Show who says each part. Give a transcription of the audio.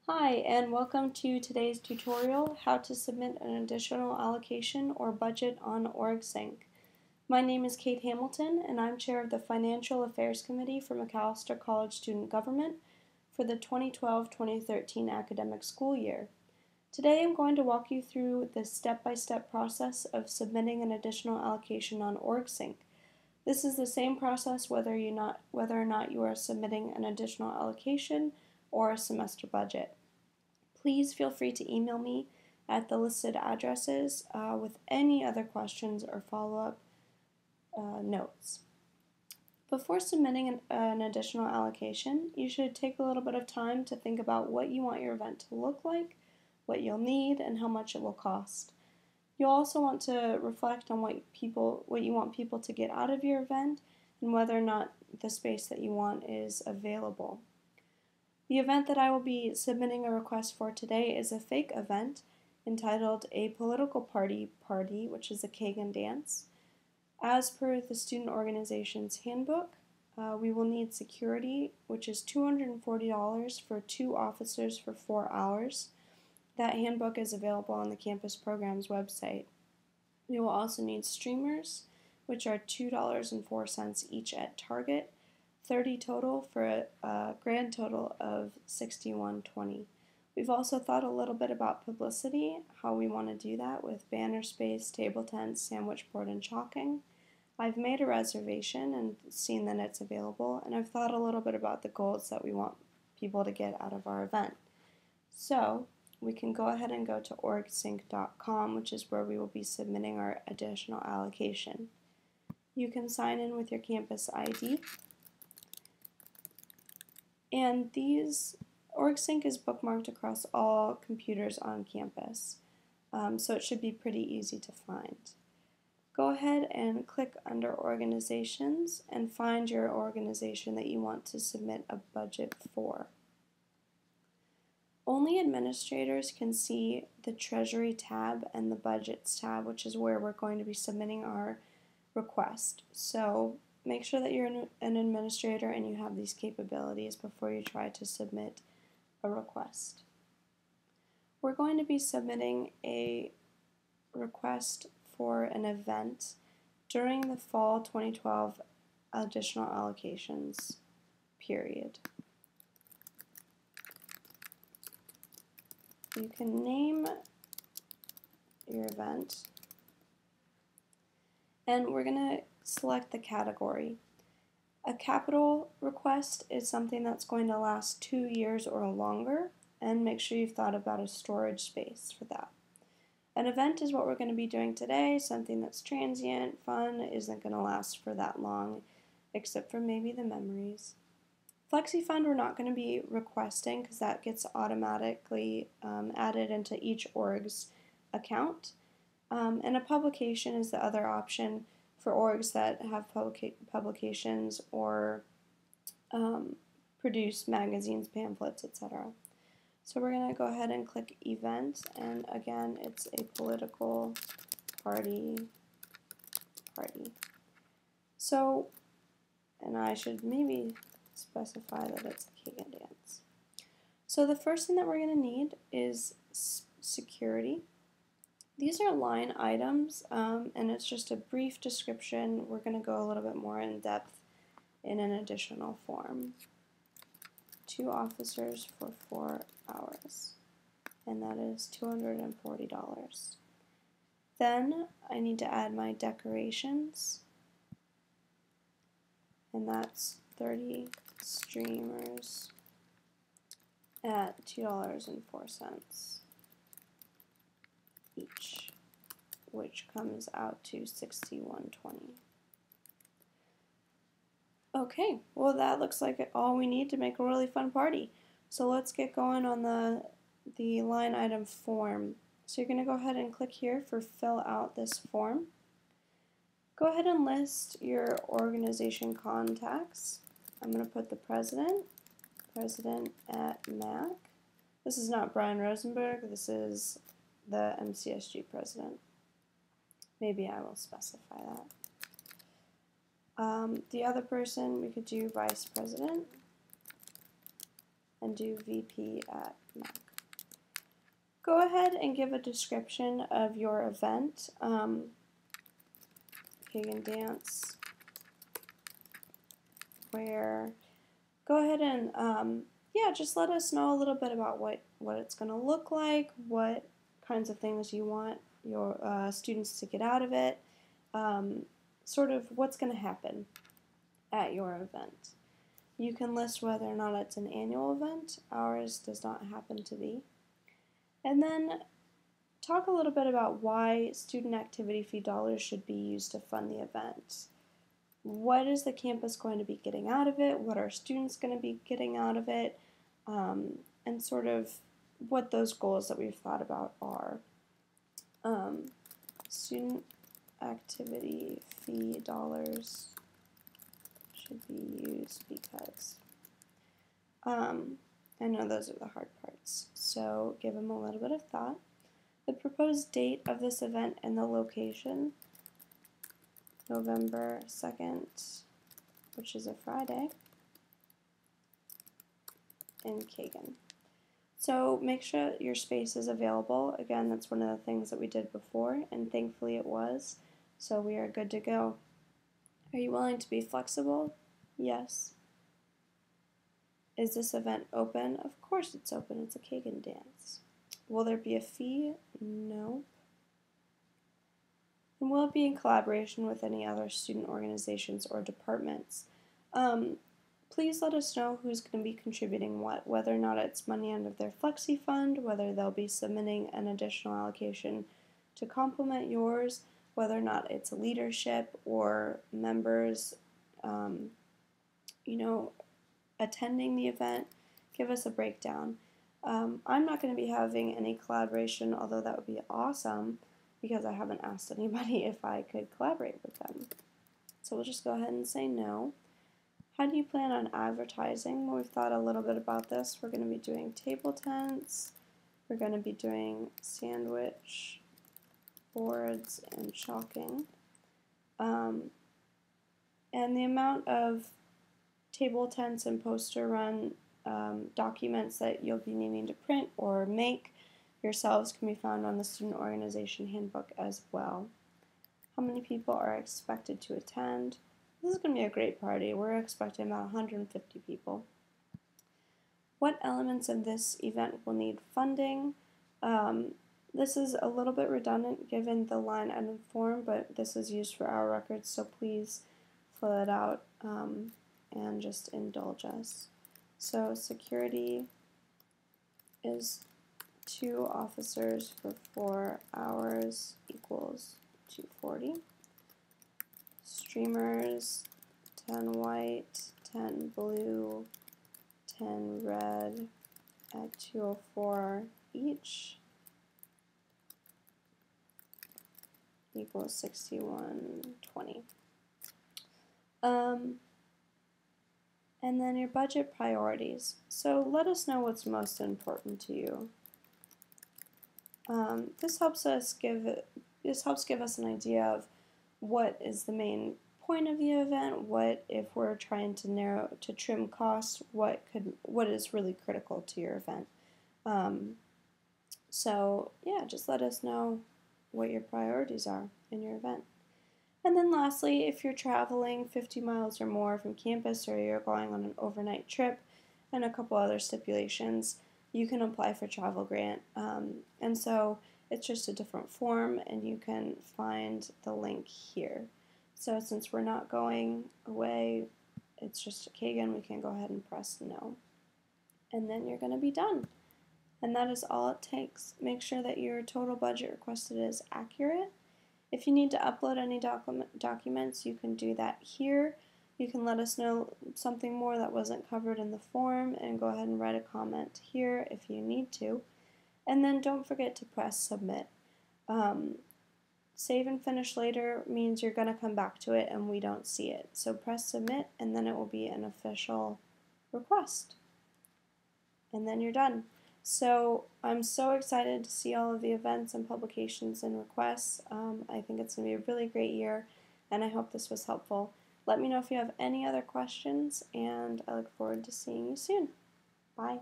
Speaker 1: Hi, and welcome to today's tutorial, how to submit an additional allocation or budget on OrgSync. My name is Kate Hamilton, and I'm chair of the Financial Affairs Committee for Macalester College Student Government for the 2012-2013 academic school year. Today I'm going to walk you through the step-by-step process of submitting an additional allocation on OrgSync. This is the same process whether or not you are submitting an additional allocation or a semester budget. Please feel free to email me at the listed addresses with any other questions or follow-up notes. Before submitting an additional allocation, you should take a little bit of time to think about what you want your event to look like, what you'll need, and how much it will cost. You'll also want to reflect on what you want people to get out of your event and whether or not the space that you want is available. The event that I will be submitting a request for today is a fake event entitled A Political Party, which is a Kagan dance. As per the student organization's handbook, we will need security, which is $240 for 2 officers for 4 hours. That handbook is available on the campus program's website. We will also need streamers, which are $2.04 each at Target, 30 total for a grand total of $61.20. We've also thought a little bit about publicity, how we want to do that with banner space, table tents, sandwich board, and chalking. I've made a reservation and seen that it's available, and I've thought a little bit about the goals that we want people to get out of our event. So we can go ahead and go to orgsync.com, which is where we will be submitting our additional allocation. You can sign in with your campus ID. And OrgSync is bookmarked across all computers on campus, so it should be pretty easy to find. Go ahead and click under Organizations and find your organization that you want to submit a budget for. Only administrators can see the Treasury tab and the Budgets tab, which is where we're going to be submitting our request. So make sure that you're an administrator and you have these capabilities before you try to submit a request. We're going to be submitting a request for an event during the fall 2012 additional allocations period. You can name your event, and we're going to select the category. A capital request is something that's going to last 2 years or longer, and make sure you've thought about a storage space for that. An event is what we're going to be doing today, something that's transient, fun, isn't going to last for that long, except for maybe the memories. FlexiFund we're not going to be requesting because that gets automatically added into each org's account. And a publication is the other option for orgs that have publications or produce magazines, pamphlets, etc. So we're going to go ahead and click Event, and again it's a political party. So, and I should maybe specify that it's a Kagan dance. So the first thing that we're going to need is security. These are line items, and it's just a brief description. We're going to go a little bit more in depth in an additional form. 2 officers for 4 hours, and that is $240. Then I need to add my decorations, and that's 30 streamers at $2.04 each, which comes out to $61.20. Okay, well that looks like all we need to make a really fun party. So let's get going on the line item form. So you're going to go ahead and click here for fill out this form. Go ahead and list your organization contacts. I'm going to put the president at Mac. This is not Brian Rosenberg, this is the MCSG president. Maybe I will specify that. The other person, we could do vice president, and do VP at Mac. Go ahead and give a description of your event. Pagan dance, where go ahead and yeah, just let us know a little bit about what it's going to look like, what kinds of things you want your students to get out of it, sort of what's going to happen at your event. You can list whether or not it's an annual event. Ours does not happen to be. And then talk a little bit about why student activity fee dollars should be used to fund the event. What is the campus going to be getting out of it? What are students going to be getting out of it? And sort of what those goals that we've thought about are. Student activity fee dollars should be used because. I know those are the hard parts, so give them a little bit of thought. The proposed date of this event and the location, November 2nd, which is a Friday, in Kagan. So make sure that your space is available. Again, that's one of the things that we did before, and thankfully it was, so we are good to go. Are you willing to be flexible? Yes. Is this event open? Of course it's open. It's a Kagan dance. Will there be a fee? No. And will it be in collaboration with any other student organizations or departments? Please let us know who's going to be contributing what, whether or not it's money under their Flexi Fund, whether they'll be submitting an additional allocation to complement yours, whether or not it's leadership or members, attending the event. Give us a breakdown. I'm not going to be having any collaboration, although that would be awesome, because I haven't asked anybody if I could collaborate with them. So we'll just go ahead and say no. How do you plan on advertising? Well, we've thought a little bit about this. We're going to be doing table tents. We're going to be doing sandwich boards and chalking. And the amount of table tents and poster run documents that you'll be needing to print or make yourselves can be found on the Student Organization Handbook as well. How many people are expected to attend? This is going to be a great party. We're expecting about 150 people. What elements of this event will need funding? This is a little bit redundant given the line item form, but this is used for our records, so please fill it out and just indulge us. So security is 2 officers for 4 hours equals 240. Streamers, 10 white, 10 blue, 10 red at 204 each equals 6120. And then your budget priorities. So let us know what's most important to you. This helps give us an idea of what is the main point of the event, what if we're trying to trim costs, what is really critical to your event. So yeah, just let us know what your priorities are in your event. And then lastly, if you're traveling 50 miles or more from campus, or you're going on an overnight trip, and a couple other stipulations, you can apply for travel grant. And so it's just a different form, and you can find the link here. So since we're not going away, it's just a Kagan, we can go ahead and press no. And then you're going to be done. And that is all it takes. Make sure that your total budget requested is accurate. If you need to upload any documents, you can do that here. You can let us know something more that wasn't covered in the form, and go ahead and write a comment here if you need to. And then don't forget to press submit. Save and finish later means you're going to come back to it and we don't see it. So press submit, and then it will be an official request. And then you're done. So I'm so excited to see all of the events and publications and requests. I think it's going to be a really great year, and I hope this was helpful. Let me know if you have any other questions, and I look forward to seeing you soon. Bye.